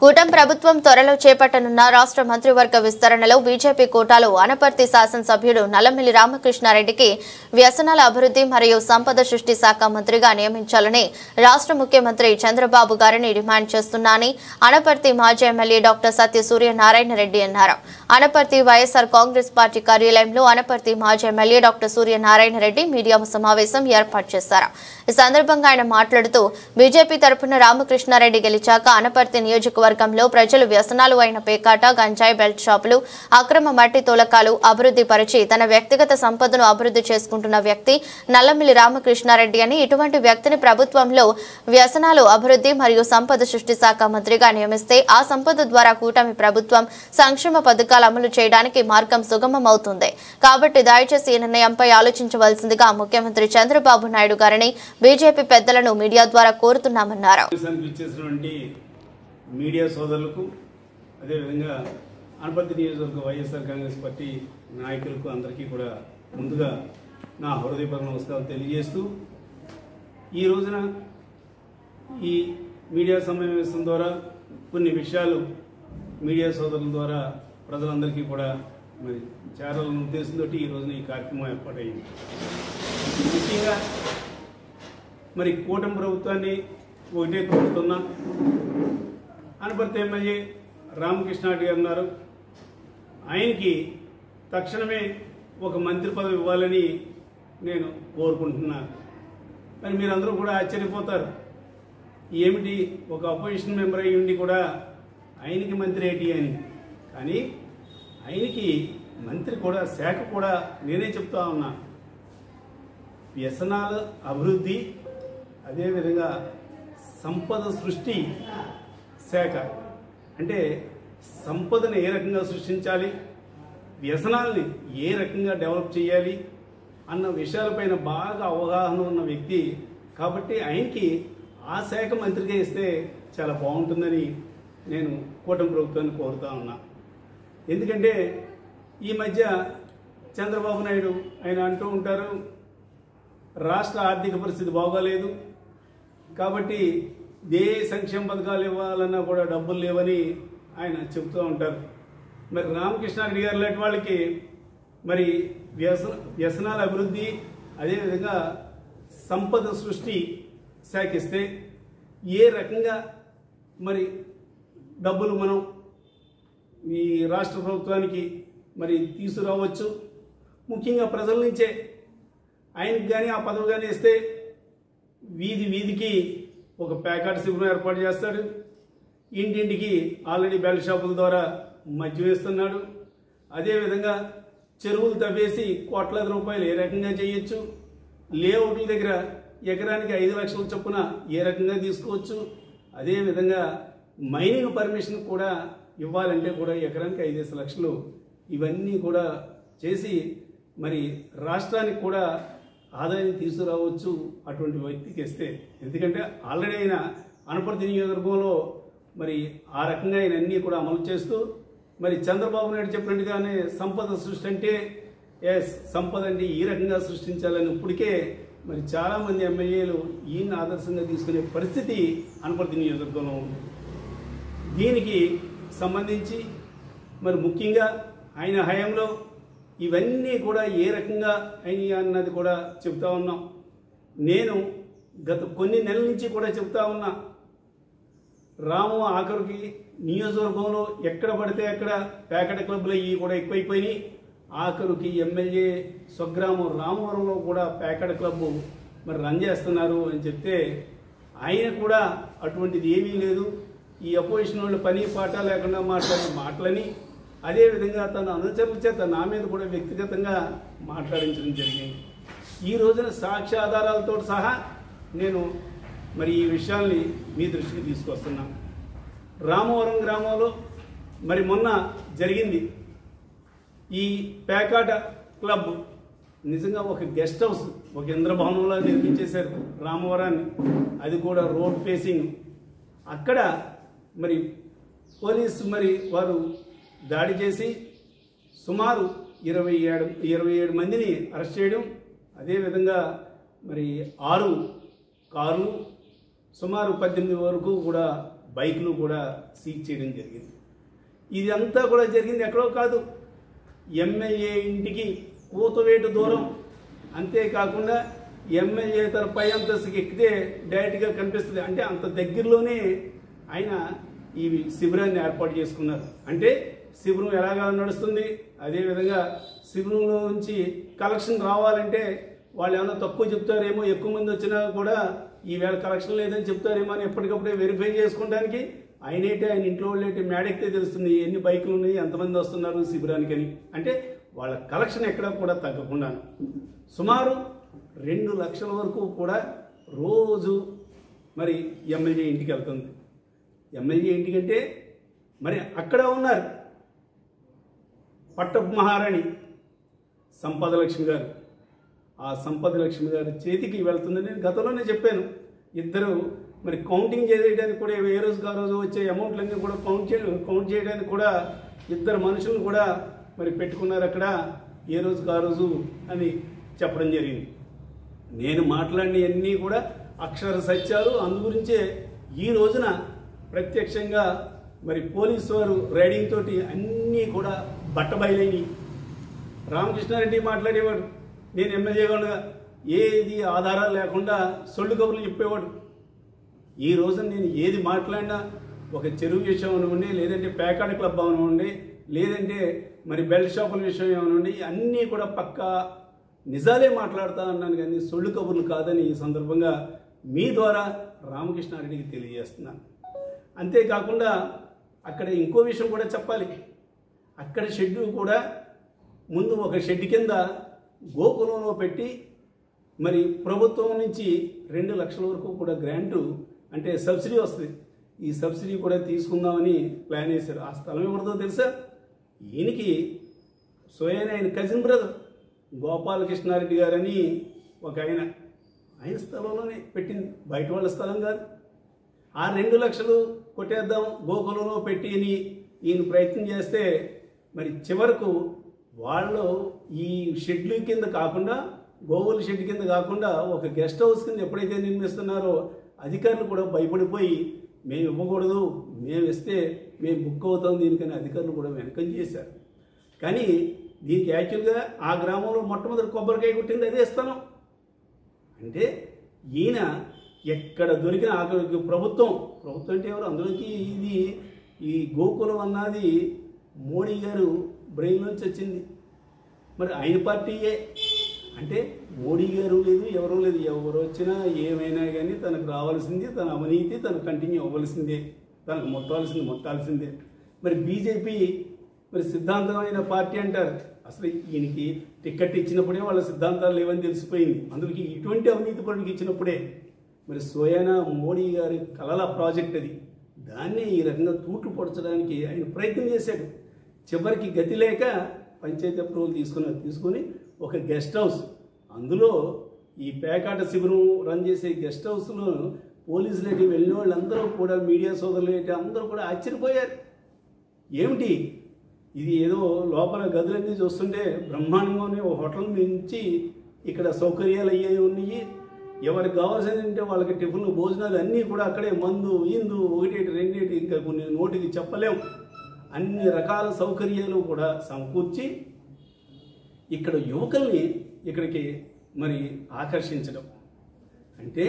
కూటమి ప్రభుత్వం త్వరలో చేపట్టనున్న రాష్ట్ర మంత్రివర్గ విస్తరణలో బీజేపీ కోటాలో అనపర్తి శాసనసభ్యుడు నల్లమిల్లి రామకృష్ణారెడ్డికి వ్యసనాల అభివృద్ధి మరియు సంపద సృష్టి శాఖ మంత్రిగా నియమించాలని రాష్ట్ర ముఖ్యమంత్రి చంద్రబాబు గారిని డిమాండ్ చేస్తున్నానని అనపర్తి మాజీ ఎమ్మెల్యే డాక్టర్ సత్య సూర్యనారాయణ రెడ్డి అన్నారు. అనపర్తి వైఎస్ఆర్ కాంగ్రెస్ పార్టీ కార్యాలయంలో అనపర్తి మాజీ MLA doctor Suryanarayana Reddy media సమావేశం ఏర్పాటు చేశారు. ఈ సందర్భంగా ఆయన మాట్లాడుతూ బీజేపీ తరపున రామకృష్ణారెడ్డి గెలిచాక అనపర్తి నియోజకవర్గంలో ప్రజలు వ్యసనాలు అయిన పేకాట, గంజాయి, బెల్ట్ షాపులు, అక్రమ మట్టి తోలకాలు అభివృద్ధి పరిచి తన వ్యక్తిగత సంపదను అభివృద్ధి చేసుకుంటున్న వ్యక్తి నల్లమిల్లి రామకృష్ణారెడ్డి అని, ఇటువంటి వ్యక్తిని ప్రభుత్వంలో వ్యసనాలు అభివృద్ధి మరియు సంపద సృష్టి శాఖ మంత్రిగా నియమిస్తే ఆ సంపద ద్వారా కూటమి ప్రభుత్వం సంక్షేమ పథకాలు అమలు చేయడానికి మార్గం సుగమమవుతుంది. కాబట్టి దయచేసి ఈ నిర్ణయంపై ఆలోచించవలసిందిగా ముఖ్యమంత్రి చంద్రబాబు నాయుడు గారిని బీజేపీ పెద్దలను మీడియా ద్వారా కోరుతున్నామన్నారు. మీడియా సోదరులకు, అదేవిధంగా అనపర్తి నియోజకవర్గ వైఎస్ఆర్ కాంగ్రెస్ పార్టీ నాయకులకు అందరికీ కూడా ముందుగా నా హృదయపూర్వక నమస్కారాలు తెలియజేస్తూ, ఈ రోజున ఈ మీడియా సమావేశం ద్వారా కొన్ని విషయాలు మీడియా సోదరుల ద్వారా ప్రజలందరికీ కూడా మరి చేరాలన్న ఉద్దేశంతో ఈ రోజున ఈ కార్యక్రమం ఏర్పాటైంది. ముఖ్యంగా మరి కూటమి ప్రభుత్వాన్ని ఒకటే కోరుతున్నా, అనపర్తి ఎమ్మెల్యే రామకృష్ణారెడ్డి గారు ఉన్నారు, ఆయనకి తక్షణమే ఒక మంత్రి పదవి ఇవ్వాలని నేను కోరుకుంటున్నాను. మరి మీరందరూ కూడా ఆశ్చర్యపోతారు, ఏమిటి ఒక అపోజిషన్ మెంబర్ అయ్యి ఉండి కూడా ఆయనకి మంత్రి ఏంటి అని. కానీ ఆయనకి మంత్రి కూడా శాఖ కూడా నేనే చెప్తా ఉన్నా, వ్యసనాల అభివృద్ధి, అదేవిధంగా సంపద సృష్టి శాఖ. అంటే సంపదను ఏ రకంగా సృష్టించాలి, వ్యసనాల్ని ఏ రకంగా డెవలప్ చేయాలి అన్న విషయాలపైన బాగా అవగాహన ఉన్న వ్యక్తి కాబట్టి ఆయనకి ఆ శాఖ మంత్రిగా ఇస్తే చాలా బాగుంటుందని నేను కూటమి ప్రభుత్వాన్ని కోరుతా ఉన్నా. ఎందుకంటే ఈ మధ్య చంద్రబాబు నాయుడు ఆయన అంటూ ఉంటారు, రాష్ట్ర ఆర్థిక పరిస్థితి బాగోలేదు కాబట్టి ఏ సంక్షేమ పథకాలు ఇవ్వాలన్నా కూడా డబ్బులు లేవని ఆయన చెబుతూ ఉంటారు. మరి రామకృష్ణారెడ్డి గారు లాంటి వాళ్ళకి మరి వ్యసనాల అభివృద్ధి, అదేవిధంగా సంపద సృష్టి శాఖిస్తే ఏ రకంగా మరి డబ్బులు మనం ఈ రాష్ట్ర ప్రభుత్వానికి మరి తీసుకురావచ్చు. ముఖ్యంగా ప్రజల నుంచే ఆయనకి కానీ ఆ పదవి కానీ ఇస్తే వీధి వీధికి ఒక ప్యాకెట్ శిబిరం ఏర్పాటు చేస్తాడు. ఇంటింటికి ఆల్రెడీ బెల్ట్ షాపుల ద్వారా మద్యం వేస్తున్నాడు. అదేవిధంగా చెరువులు తవ్వేసి కోట్లాది రూపాయలు ఏ రకంగా చేయొచ్చు, లేఅవుట్ల దగ్గర ఎకరానికి 5 లక్షల చొప్పున ఏ రకంగా తీసుకోవచ్చు, అదేవిధంగా మైనింగ్ పర్మిషన్ కూడా ఇవ్వాలంటే కూడా ఎకరానికి 5 లక్షలు, ఇవన్నీ కూడా చేసి మరి రాష్ట్రానికి కూడా ఆదాయం తీసుకురావచ్చు అటువంటి వ్యక్తికి ఇస్తే. ఎందుకంటే ఆల్రెడీ ఆయన అనపర్తి నియోజకవర్గంలో మరి ఆ రకంగా ఆయన అన్నీ కూడా అమలు చేస్తూ, మరి చంద్రబాబు నాయుడు చెప్పినట్టుగానే సంపద సృష్టి అంటే సంపద అంటే ఈ రకంగా సృష్టించాలని ఇప్పటికే మరి చాలామంది ఎమ్మెల్యేలు ఈయన ఆదర్శంగా తీసుకునే పరిస్థితి అనపర్తి నియోజకవర్గంలో ఉంది. దీనికి సంబంధించి మరి ముఖ్యంగా ఆయన హయాంలో ఇవన్నీ కూడా ఏ రకంగా అయినాయి అన్నది కూడా చెప్తా ఉన్నాం. నేను గత కొన్ని నెలల నుంచి కూడా చెప్తా ఉన్నా, రాము ఆఖరికి నియోజకవర్గంలో ఎక్కడ పడితే అక్కడ ప్యాకెట్ క్లబ్లు అవి కూడా ఎక్కువైపోయినాయి. ఆఖరికి ఎమ్మెల్యే స్వగ్రామం రామవరంలో కూడా ప్యాకెట్ క్లబ్ మరి రన్ చేస్తున్నారు అని చెప్తే ఆయన కూడా అటువంటిది ఏమీ లేదు, ఈ అపోజిషన్ వాళ్ళు పని పాట లేకుండా మాట్లాడే మాటలని, అదేవిధంగా తన అనుచరుల చేత నా మీద కూడా వ్యక్తిగతంగా మాట్లాడించడం జరిగింది. ఈ రోజున సాక్ష్య ఆధారాలతో సహా నేను మరి ఈ విషయాల్ని మీ దృష్టికి తీసుకొస్తున్నా. రామవరం గ్రామంలో మరి మొన్న జరిగింది ఈ పేకాట క్లబ్ నిజంగా ఒక గెస్ట్ హౌస్, ఒక ఇంద్రభవనంలో నిర్మించేశారు రామవరాన్ని, అది కూడా రోడ్ ఫేసింగ్. అక్కడ మరి పోలీసు మరి వారు దాడి చేసి సుమారు 27 మందిని అరెస్ట్ చేయడం, అదేవిధంగా మరి 6 కార్లు సుమారు 18 వరకు కూడా బైకులు కూడా సీజ్ చేయడం జరిగింది. ఇది అంతా కూడా జరిగింది ఎక్కడో కాదు, ఎమ్మెల్యే ఇంటికి కూతవేటు దూరం. అంతేకాకుండా ఎమ్మెల్యే తన పై అంతస్తుకి ఎక్కితే డైరెక్ట్గా కనిపిస్తుంది. అంటే అంత దగ్గరలోనే ఆయన ఈ శిబిరాన్ని ఏర్పాటు చేసుకున్నారు. అంటే శిబిరం ఎలాగా నడుస్తుంది, అదేవిధంగా శిబిరంలో నుంచి కలెక్షన్ రావాలంటే వాళ్ళు ఏమైనా తక్కువ చెప్తారేమో, ఎక్కువ మంది వచ్చినా కూడా ఈవేళ కలెక్షన్ లేదని చెప్తారేమో అని ఎప్పటికప్పుడే వెరిఫై చేసుకోవడానికి ఆయన ఇంట్లో వాళ్ళేంటి మేడెక్కితే తెలుస్తుంది ఎన్ని బైకులు ఉన్నాయి, ఎంతమంది వస్తున్నారు శిబిరానికి అని. అంటే వాళ్ళ కలెక్షన్ ఎక్కడా కూడా తగ్గకుండా సుమారు 2 లక్షల వరకు కూడా రోజు మరి ఎమ్మెల్యే ఇంటికి వెళ్తుంది. ఎమ్మెల్యే ఇంటికంటే మరి అక్కడ ఉన్నారు పట్టపు మహారాణి సంపద లక్ష్మి గారు. ఆ సంపద లక్ష్మి గారి చేతికి వెళ్తుందని నేను గతంలోనే చెప్పాను. ఇద్దరు మరి కౌంటింగ్ చేయడానికి కూడా ఏ రోజుకి ఆ రోజు వచ్చే అమౌంట్లన్నీ కూడా కౌంట్ చేయడానికి కూడా ఇద్దరు మనుషులను కూడా మరి పెట్టుకున్నారు అక్కడ, ఏ రోజుకి ఆ రోజు అని చెప్పడం జరిగింది. నేను మాట్లాడినవన్నీ కూడా అక్షర సత్యాలు. అందుగురించే ఈ రోజున ప్రత్యక్షంగా మరి పోలీసు వారు రైడింగ్ తోటి అన్నీ కూడా బట్టబయలైనవి. రామకృష్ణారెడ్డి మాట్లాడేవాడు, నేను ఎమ్మెల్యేగా ఉండగా ఏది ఆధారాలు లేకుండా సొల్లు కబుర్లు చెప్పేవాడు. ఈ రోజున నేను ఏది మాట్లాడినా ఒక చెరువు విషయం అవనివ్వండి, లేదంటే పేకాడ క్లబ్ అవనివ్వండి, లేదంటే మరి బెల్ట్ షాపుల విషయం ఏమనివ్వండి, అన్నీ కూడా పక్కా నిజాలే మాట్లాడుతా అన్నాను, కానీ సొల్లు కబుర్లు కాదని ఈ సందర్భంగా మీ ద్వారా రామకృష్ణారెడ్డికి తెలియజేస్తున్నాను. అంతేకాకుండా అక్కడ ఇంకో విషయం కూడా చెప్పాలి. అక్కడ షెడ్డు కూడా ముందు ఒక షెడ్ కింద గోకులంలో పెట్టి మరి ప్రభుత్వం నుంచి 2 లక్షల వరకు కూడా గ్రాంటు అంటే సబ్సిడీ వస్తుంది. ఈ సబ్సిడీ కూడా తీసుకుందామని ప్లాన్ చేశారు. ఆ స్థలం ఎవరిదో తెలుసా? ఈయనకి స్వయాన ఆయన కజిన్ బ్రదర్ గోపాలకృష్ణారెడ్డి గారని ఒక ఆయన స్థలంలోనే పెట్టింది, బయట వాళ్ళ స్థలం కాదు. ఆ 2 లక్షలు కొట్టేద్దాం గోకులంలో పెట్టి అని ఈయన ప్రయత్నం చేస్తే మరి చివరకు వాళ్ళు ఈ షెడ్లు కింద కాకుండా, గోవుల షెడ్ కింద కాకుండా ఒక గెస్ట్ హౌస్ కింద ఎప్పుడైతే నిర్మిస్తున్నారో అధికారులు కూడా భయపడిపోయి మేము ఇవ్వకూడదు, మేము ఇస్తే మేము బుక్ అవుతాం దీనికని అధికారులు కూడా వెనకం చేశారు. కానీ దీనికి యాక్చువల్గా ఆ గ్రామంలో మొట్టమొదటి కొబ్బరికాయ కొట్టింది అదే స్థలం. అంటే ఈయన ఎక్కడ దొరికిన ప్రభుత్వం అంటే ఎవరు అందులోకి ఇది ఈ గోకులం అన్నది మోడీ గారు బ్రెయిన్ నుంచి వచ్చింది. మరి ఆయన పార్టీయే అంటే మోడీ గారు లేదు, ఎవరూ లేదు, ఎవరు వచ్చినా ఏమైనా కానీ తనకు రావాల్సింది, తన అవినీతి తనకు కంటిన్యూ అవ్వాల్సిందే, తనకు మొట్టాల్సిందే. మరి బీజేపీ మరి సిద్ధాంతమైన పార్టీ అంటారు. అసలు ఈయనకి టికెట్ ఇచ్చినప్పుడే వాళ్ళ సిద్ధాంతాలు లేవని తెలిసిపోయింది. అందులోకి ఇటువంటి అవినీతి పనులకు ఇచ్చినప్పుడే మరి స్వయాన మోడీ గారి కలల ప్రాజెక్ట్ అది, దాన్ని ఈ రకంగా తూట్లు పొడచడానికి ఆయన ప్రయత్నం చేశాడు. చివరికి గతి లేక పంచాయతీ అప్రూవల్ తీసుకొని ఒక గెస్ట్ హౌస్, అందులో ఈ పేకాట శిబిరం రన్ చేసే గెస్ట్ హౌస్లో పోలీసులకి వెళ్ళిన వాళ్ళందరూ కూడా మీడియా సోదరులు అందరూ కూడా ఆశ్చర్యపోయారు. ఏమిటి ఇది, ఏదో లోపల గదులన్నీ చూస్తుంటే బ్రహ్మాండంగానే ఒక హోటల్ నుంచి ఇక్కడ సౌకర్యాలు అయ్యాయి ఉన్నాయి, ఎవరికి కావాల్సింది అంటే వాళ్ళకి టిఫిన్లు భోజనాలు అన్నీ కూడా అక్కడే, మందు ఇందు 1 2 ఇంకా కొన్ని నోటికి చెప్పలేం, అన్ని రకాల సౌకర్యాలు కూడా సమకూర్చి ఇక్కడ యువకుల్ని ఇక్కడికి మరి ఆకర్షించడం. అంటే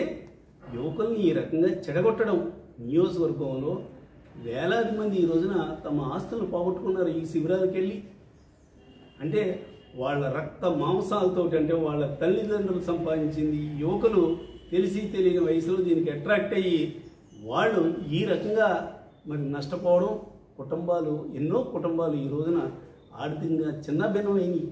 యువకుల్ని ఈ రకంగా చెడగొట్టడం. నియోజకవర్గంలో వేలాది మంది ఈ రోజున తమ ఆస్తులను పోగొట్టుకున్నారు ఈ శిబిరాలకు వెళ్ళి. అంటే వాళ్ళ రక్త మాంసాలతో, అంటే వాళ్ళ తల్లిదండ్రులు సంపాదించింది యువకులు తెలిసి తెలియని వయసులో దీనికి అట్రాక్ట్ అయ్యి వాళ్ళు ఈ రకంగా మరి నష్టపోవడం. ఎన్నో కుటుంబాలు ఈ రోజున ఆర్థికంగా చిన్న భిన్నమైనవి.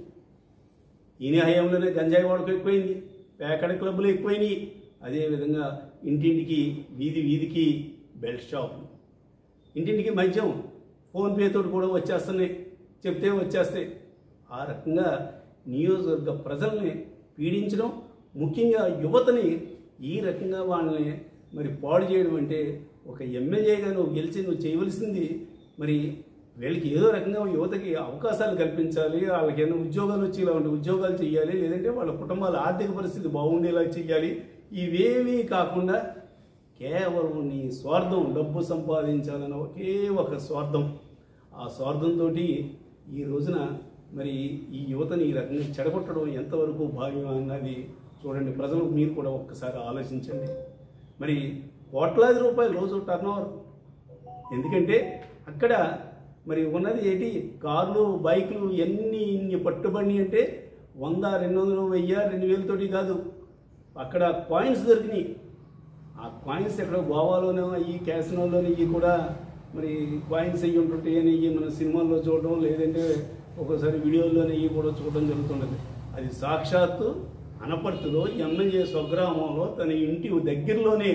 ఈయన హయాంలోనే గంజాయి వాడకం ఎక్కువైంది, పేకాడ క్లబ్లు ఎక్కువైనాయి, అదేవిధంగా ఇంటింటికి వీధికి బెల్ట్ షాపులు, ఇంటింటికి మద్యం ఫోన్పే తోటి కూడా వచ్చేస్తున్నాయి, చెప్తే వచ్చేస్తాయి. ఆ రకంగా నియోజకవర్గ ప్రజల్ని పీడించడం, ముఖ్యంగా యువతని ఈ రకంగా వాళ్ళని మరి పాడు చేయడం. అంటే ఒక ఎమ్మెల్యేగా నువ్వు గెలిచి నువ్వు చేయవలసింది మరి వీళ్ళకి ఏదో రకంగా యువతకి అవకాశాలు కల్పించాలి, వాళ్ళకి ఏదైనా ఉద్యోగాలు వచ్చేలా ఉంటే ఉద్యోగాలు చేయాలి, లేదంటే వాళ్ళ కుటుంబాల ఆర్థిక పరిస్థితి బాగుండేలా చేయాలి. ఇవేమీ కాకుండా కేవలం నీ స్వార్థం, డబ్బు సంపాదించాలన్న ఒకే ఒక స్వార్థం. ఆ స్వార్థంతో ఈ రోజున మరి ఈ యువతని ఈ రకంగా చెడగొట్టడం ఎంతవరకు భావ్యం అన్నది చూడండి. ప్రజలు మీరు కూడా ఒక్కసారి ఆలోచించండి. మరి కోట్లాది రూపాయలు రోజు టర్నోవర్. ఎందుకంటే అక్కడ మరి ఉన్నది ఏంటి, కార్లు, బైకులు ఇన్ని పట్టుబడి అంటే 100, 200, 1000, 2000 కాదు. అక్కడ కాయిన్స్ దొరికినాయి. ఆ కాయిన్స్ ఎక్కడ గోవాలోనో ఈ క్యాసినోలోనే ఇవి కూడా మరి కాయిన్స్ అయ్యి ఉంటుంటాయి అని మన సినిమాల్లో చూడడం, లేదంటే ఒక్కోసారి వీడియోల్లోనే ఇవి కూడా చూడడం జరుగుతున్నది. అది సాక్షాత్తు అనపర్తిలో ఎమ్మెల్యే స్వగ్రామంలో తన ఇంటి దగ్గరలోనే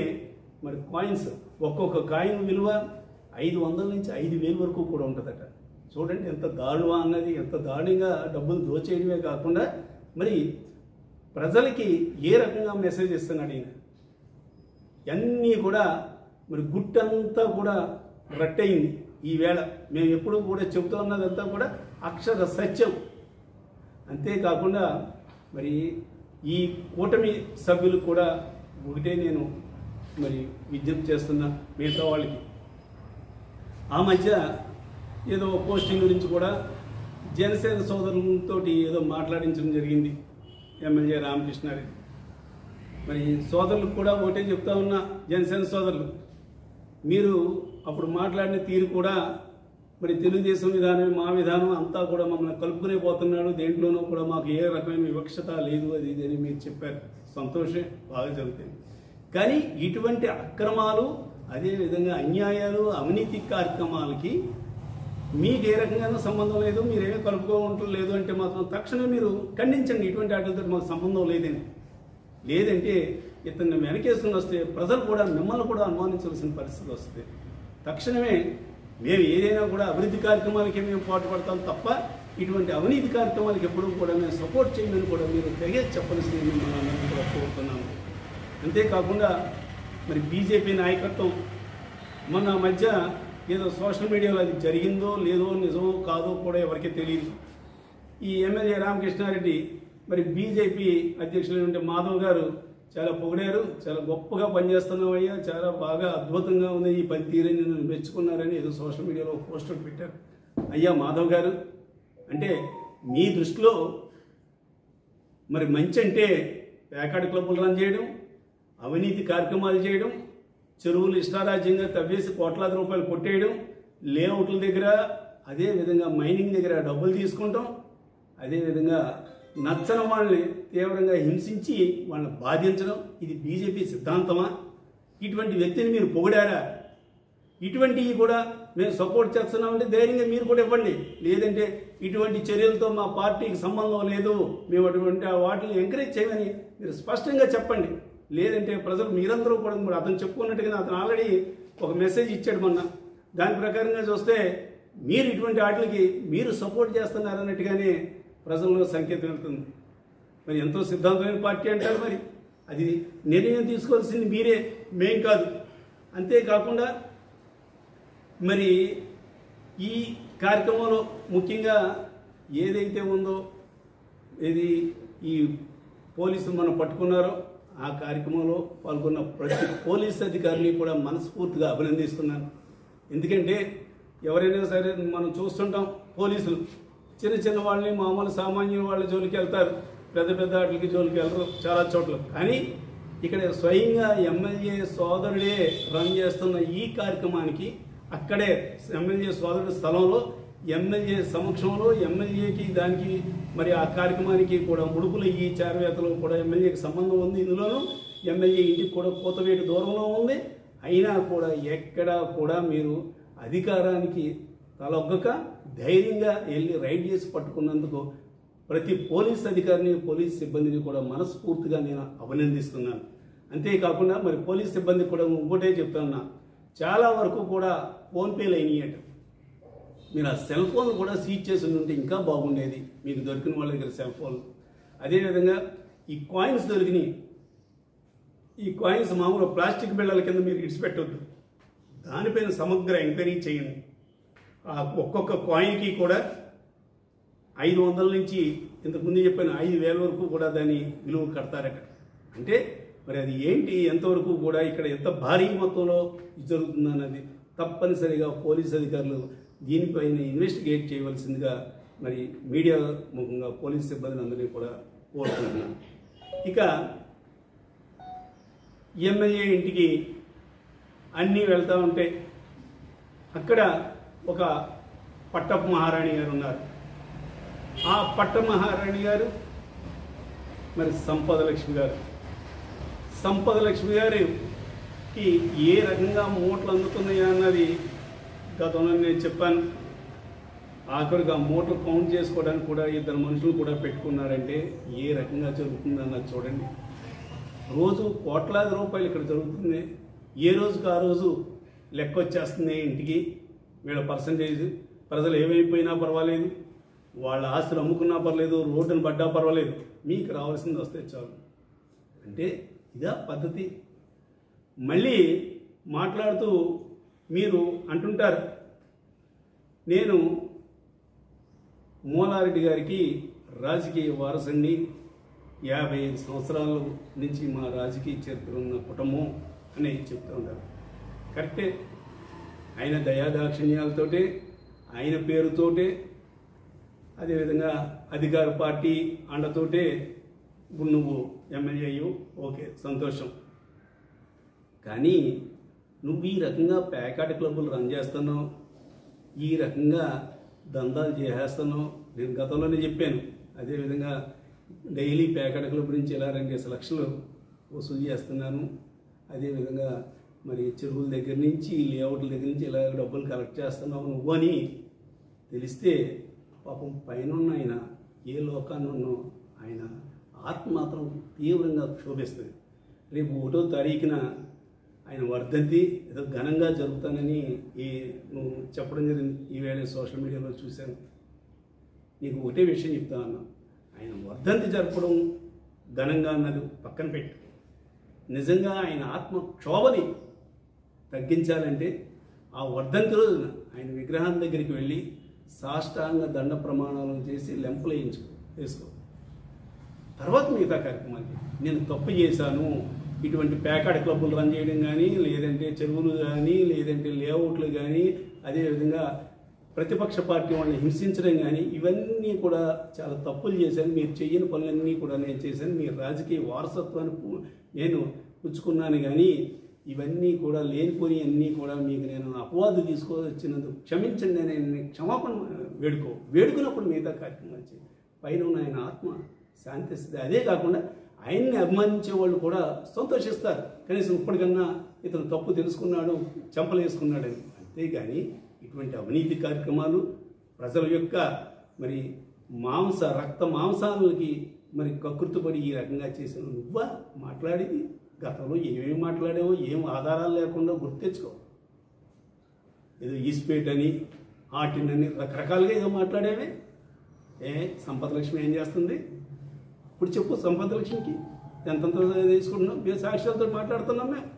మరి కాయిన్స్, ఒక్కొక్క కాయిన్ విలువ 500 నుంచి 5,000 వరకు కూడా ఉంటుందట. చూడండి ఎంత దారుణమా అన్నది. ఎంత దారుణంగా డబ్బులు దోచేయడమే కాకుండా మరి ప్రజలకి ఏ రకంగా మెసేజ్ ఇస్తున్నాడు ఈయన. అన్నీ కూడా మరి గుట్టంతా కూడా రట్టయింది. ఈవేళ మేము ఎప్పుడు కూడా చెబుతూ ఉన్నదంతా కూడా అక్షర సత్యం. అంతేకాకుండా మరి ఈ కూటమి సభ్యులు కూడా ఒకటే నేను మరి విజ్ఞప్తి చేస్తున్నా మిగతా వాళ్ళకి. ఆ మధ్య ఏదో పోస్టింగ్ గురించి కూడా జనసేన సోదరులతో ఏదో మాట్లాడించడం జరిగింది ఎమ్మెల్యే రామకృష్ణారెడ్డి. మరి సోదరులకు కూడా ఒకటే చెప్తా ఉన్నా, జనసేన సోదరులు, మీరు అప్పుడు మాట్లాడిన తీరు కూడా మరి తెలుగుదేశం విధానం, మా విధానం అంతా కూడా మమ్మల్ని కలుపుకునే పోతున్నాడు, దేంట్లోనూ కూడా మాకు ఏ రకమైన వివక్షత లేదు, అది ఇది అని మీరు చెప్పారు. సంతోషం, బాగా జరుగుతుంది. కానీ ఇటువంటి అక్రమాలు, అదేవిధంగా అన్యాయాలు, అవినీతి కార్యక్రమాలకి మీకు ఏ రకంగానూ సంబంధం లేదు, మీరేమీ కలుపుకోవటం లేదు అంటే మాత్రం తక్షణమే మీరు ఖండించండి. ఇటువంటి వాటితో మాకు సంబంధం లేదని. లేదంటే ఇతన్ని వెనకేసుకుని వస్తే ప్రజలు కూడా మిమ్మల్ని కూడా అనుమానించవలసిన పరిస్థితి వస్తుంది. తక్షణమే మేము ఏదైనా కూడా అభివృద్ధి కార్యక్రమాలకి మేము పాటుపడతాం తప్ప ఇటువంటి అవినీతి కార్యక్రమాలకు ఎప్పుడూ కూడా మేము సపోర్ట్ చేయమని కూడా మీరు తెలియజేసి చెప్పాల్సింది మనం కూడా కోరుతున్నాము. అంతేకాకుండా మరి బీజేపీ నాయకత్వం మొన్న మధ్య ఏదో సోషల్ మీడియాలో అది జరిగిందో లేదో, నిజమో కాదో కూడా ఎవరికీ తెలియదు. ఈ ఎమ్మెల్యే రామకృష్ణారెడ్డి మరి బీజేపీ అధ్యక్షులైన మాధవ్ గారు చాలా పొగిడారు. చాలా గొప్పగా పనిచేస్తున్నావయ్యా, చాలా బాగా అద్భుతంగా ఉంది ఈ పనితీరని నన్ను మెచ్చుకున్నారని ఏదో సోషల్ మీడియాలో పోస్టర్ పెట్టారు. అయ్యా మాధవ్ గారు, అంటే మీ దృష్టిలో మరి మంచి అంటే ప్యాకాట్ క్లబ్బులు రన్ చేయడం, అవినీతి కార్యక్రమాలు చేయడం, చెరువులు ఇష్టారాజ్యంగా తవ్వేసి కోట్లాది రూపాయలు కొట్టేయడం, లేఅవుట్ల దగ్గర, అదేవిధంగా మైనింగ్ దగ్గర డబ్బులు తీసుకుంటాం, అదేవిధంగా నచ్చని వాళ్ళని తీవ్రంగా హింసించి వాళ్ళని బాధించడం, ఇది బీజేపీ సిద్ధాంతమా? ఇటువంటి వ్యక్తిని మీరు పొగిడారా? ఇటువంటివి కూడా మేము సపోర్ట్ చేస్తున్నామంటే ధైర్యంగా మీరు కూడా ఇవ్వండి. లేదంటే ఇటువంటి చర్యలతో మా పార్టీకి సంబంధం లేదు, మేము అటువంటి వాటిని ఎంకరేజ్ చేయమని మీరు స్పష్టంగా చెప్పండి. లేదంటే ప్రజలు మీరందరూ కూడా మరి అతను చెప్పుకున్నట్టుగా అతను ఆల్రెడీ ఒక మెసేజ్ ఇచ్చాడు మొన్న. దాని ప్రకారంగా చూస్తే మీరు ఇటువంటి వాటికి మీరు సపోర్ట్ చేస్తున్నారన్నట్టుగానే ప్రజల్లో సంకేతం వెళ్తుంది. మరి ఎంతో సిద్ధాంతమైన పార్టీ అంటారు, మరి అది నిర్ణయం తీసుకోవాల్సింది మీరే, మేం కాదు. అంతేకాకుండా మరి ఈ కార్యక్రమంలో ముఖ్యంగా ఏదైతే ఉందో, ఏది ఈ పోలీసులు మనం పట్టుకున్నారో ఆ కార్యక్రమంలో పాల్గొన్న ప్రతి పోలీస్ అధికారిని కూడా మనస్ఫూర్తిగా అభినందిస్తున్నాను. ఎందుకంటే ఎవరైనా సరే మనం చూస్తుంటాం, పోలీసులు చిన్న చిన్న వాళ్ళని, మామూలు సామాన్యుల వాళ్ళ జోలికి వెళ్తారు, పెద్ద పెద్ద వాటికి జోలికి వెళ్ళరు చాలా చోట్ల. కానీ ఇక్కడ స్వయంగా ఎమ్మెల్యే సోదరుడే రన్ చేస్తున్న ఈ కార్యక్రమానికి అక్కడే ఎమ్మెల్యే సోదరుడి స్థలంలో, ఎమ్మెల్యే సమక్షంలో, ఎమ్మెల్యేకి దానికి మరి ఆ కార్యక్రమానికి కూడా ముడుపులు ఈ చేరవేతలు కూడా ఎమ్మెల్యేకి సంబంధం ఉంది. ఇందులోనూ ఎమ్మెల్యే ఇంటికి కూడా కోతవేటు దూరంలో ఉంది. అయినా కూడా ఎక్కడా కూడా మీరు అధికారానికి తలొగ్గక ధైర్యంగా వెళ్ళి రైడ్ చేసి పట్టుకున్నందుకు ప్రతి పోలీస్ అధికారిని, పోలీస్ సిబ్బందిని కూడా మనస్ఫూర్తిగా నేను అభినందిస్తున్నాను. అంతేకాకుండా మరి పోలీస్ సిబ్బంది కూడా ఇంకోటే చెప్తున్నా, చాలా వరకు కూడా ఫోన్పేలు అయినాయట. మీరు ఆ సెల్ ఫోన్ కూడా సీజ్ చేసి ఉంటే ఇంకా బాగుండేది, మీకు దొరికిన వాళ్ళ దగ్గర సెల్ ఫోన్. అదేవిధంగా ఈ కాయిన్స్ దొరికినాయి. ఈ కాయిన్స్ మామూలు ప్లాస్టిక్ బిళ్ళల కింద మీరు ఇడిచిపెట్టొద్దు, దానిపైన సమగ్ర ఎంక్వైరీ చేయండి. ఆ ఒక్కొక్క కాయిన్కి కూడా 500 నుంచి ఇంతకుముందు చెప్పిన 5,000 వరకు కూడా దాని విలువ కడతారట. అంటే మరి అది ఏంటి, ఎంతవరకు కూడా ఇక్కడ ఎంత భారీ మొత్తంలో జరుగుతుందన్నది తప్పనిసరిగా పోలీస్ అధికారులు దీనిపైన ఇన్వెస్టిగేట్ చేయవలసిందిగా మరి మీడియా ముఖంగా పోలీస్ సిబ్బందిని అందరినీ కూడా కోరుకుంటున్నాను. ఇక ఎమ్మెల్యే ఇంటికి అన్నీ వెళ్తూ ఉంటే అక్కడ ఒక పట్టపు మహారాణి గారు ఉన్నారు. ఆ పట్ట మహారాణి గారు మరి సంపద లక్ష్మి గారు. సంపద లక్ష్మి గారికి ఏ రకంగా మూటలు అందుతున్నాయా అన్నది గతంలో నేను చెప్పాను. ఆఖరికి ఆ మూటలు కౌంట్ చేసుకోవడానికి కూడా 2 మనుషులు కూడా పెట్టుకున్నారంటే ఏ రకంగా జరుగుతుందన్నది చూడండి. రోజు కోట్లాది రూపాయలు ఇక్కడ జరుగుతుంది. ఏ రోజుకి ఆ రోజు లెక్క వచ్చేస్తుంది ఇంటికి. వీళ్ళ పర్సంటేజ్ ప్రజలు ఏమైపోయినా పర్వాలేదు, వాళ్ళ ఆస్తులు అమ్ముకున్నా పర్లేదు, రోడ్డును పడ్డా పర్వాలేదు, మీకు రావాల్సింది వస్తే చాలు అంటే ఇదా పద్ధతి? మళ్ళీ మాట్లాడుతూ మీరు అంటుంటారు, నేను మూలారెడ్డి గారికి రాజకీయ వారసుని, 55 సంవత్సరాల నుంచి మా రాజకీయ చరిత్ర ఉన్న కుటుంబం అని చెప్తూ ఉంటారు. కరెక్టే. ఆయన దయాదాక్షిణ్యాలతోటే, ఆయన పేరుతోటే, అదేవిధంగా అధికార పార్టీ అండతోటే ఇప్పుడు నువ్వు ఎమ్మెల్యే అయ్యో, ఓకే సంతోషం. కానీ నువ్వు ఈ రకంగా ప్యాకాట క్లబ్బులు రన్ చేస్తున్నావు, ఈ రకంగా దందాలు చేసేస్తున్నావు. నేను గతంలోనే చెప్పాను. అదేవిధంగా డైలీ ప్యాకాట క్లబ్ నుంచి ఇలా 2 లక్షలు వసూలు చేస్తున్నాను. అదేవిధంగా మరి చెరువుల దగ్గర నుంచి, లేఅవుట్ల దగ్గర నుంచి ఇలా డబ్బులు కలెక్ట్ చేస్తున్నావు నువ్వు అని తెలిస్తే పాపం పైన ఆయన ఏ లోకాన్ని ఉన్నో ఆయన ఆత్మ మాత్రం తీవ్రంగా క్షోభిస్తుంది. రేపు 1వ తారీఖున ఆయన వర్ధంతి ఏదో ఘనంగా జరుగుతానని నువ్వు చెప్పడం జరిగింది. ఈవేళ సోషల్ మీడియాలో చూశాను. నీకు ఒకటే విషయం చెప్తా ఉన్నా, ఆయన వర్ధంతి జరపడం ఘనంగా అన్నది పక్కన పెట్టు. నిజంగా ఆయన ఆత్మ క్షోభని తగ్గించాలంటే ఆ వర్ధంతి రోజున ఆయన విగ్రహం దగ్గరికి వెళ్ళి సాష్టాంగ దండ ప్రమాణాలు చేసి లెంపలు వేసుకో. తర్వాత మిగతా కార్యక్రమాలు. నేను తప్పు చేశాను, ఇటువంటి ప్యాకాట్ క్లబ్బులు రన్ చేయడం కానీ, లేదంటే చెరువులు కానీ, లేదంటే లేఅవుట్లు కానీ, అదేవిధంగా ప్రతిపక్ష పార్టీ వాళ్ళని హింసించడం కానీ, ఇవన్నీ కూడా చాలా తప్పులు చేశాను. మీరు చెయ్యని పనులన్నీ కూడా నేను చేశాను. మీ రాజకీయ వారసత్వాన్ని నేను పుచ్చుకున్నాను. కానీ ఇవన్నీ కూడా లేనిపోయి అన్నీ కూడా మీకు నేను అపవాదు తీసుకొచ్చినందుకు క్షమించండి, నేను క్షమాపణ వేడుకున్నప్పుడు మిగతా కార్యక్రమాలు చేయండి. పైన ఉన్న ఆయన ఆత్మ శాంతిస్తుంది. అదే కాకుండా ఆయన్ని అభిమానించే వాళ్ళు కూడా సంతోషిస్తారు. కనీసం ఇప్పటికన్నా ఇతను తప్పు తెలుసుకున్నాడు, చెంపలు వేసుకున్నాడని. అంతేగాని ఇటువంటి అవినీతి కార్యక్రమాలు ప్రజల యొక్క మరి రక్త మాంసాలకి మరి కకృతిపడి ఈ రకంగా చేసిన నువ్వా మాట్లాడేది? గతంలో ఏమేమి మాట్లాడావో ఏం ఆధారాలు లేకుండా గుర్తు తెచ్చుకో. ఏదో ఈస్పేట్ అని, ఆటినని రకరకాలుగా ఏదో మాట్లాడేవే. సంపద లక్ష్మి ఏం చేస్తుంది ఇప్పుడు చెప్పు? సంపద లక్ష్మికి ఎంతంత తీసుకుంటున్నాం? మేము సాక్ష్యాలతో మాట్లాడుతున్నాం. మేము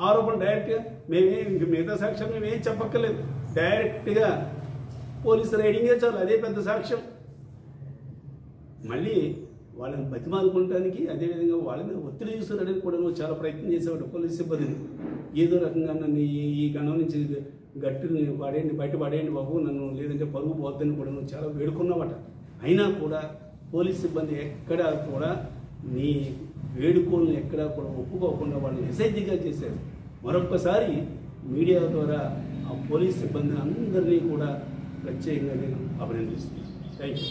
ఆరోపణ డైరెక్ట్గా ఇంక మిగతా సాక్ష్యం మేమేం చెప్పక్కర్లేదు. డైరెక్ట్గా పోలీసు రైడింగే చాలు, అదే పెద్ద సాక్ష్యం. మళ్ళీ వాళ్ళని బతిమాలుకోవడానికి, అదేవిధంగా వాళ్ళ మీద ఒత్తిడి చూసుకోవడానికి కూడా నువ్వు చాలా ప్రయత్నం చేసేవాడు పోలీసు సిబ్బందిని. ఏదో రకంగా నన్ను ఈ గణం నుంచి గట్టిని బయట పడేయండి బాబు నన్ను, లేదంటే పరుగు పోద్దని కూడా నువ్వు చాలా వేడుకున్నావట. అయినా కూడా పోలీసు సిబ్బంది ఎక్కడా కూడా నీ వేడుకోలను ఎక్కడా కూడా ఒప్పుకోకుండా వాళ్ళని నిషేధిగా చేశారు. మరొక్కసారి మీడియా ద్వారా ఆ పోలీసు సిబ్బంది అందరినీ కూడా ప్రత్యేకంగా నేను అభినందిస్తున్నాను. Thank you.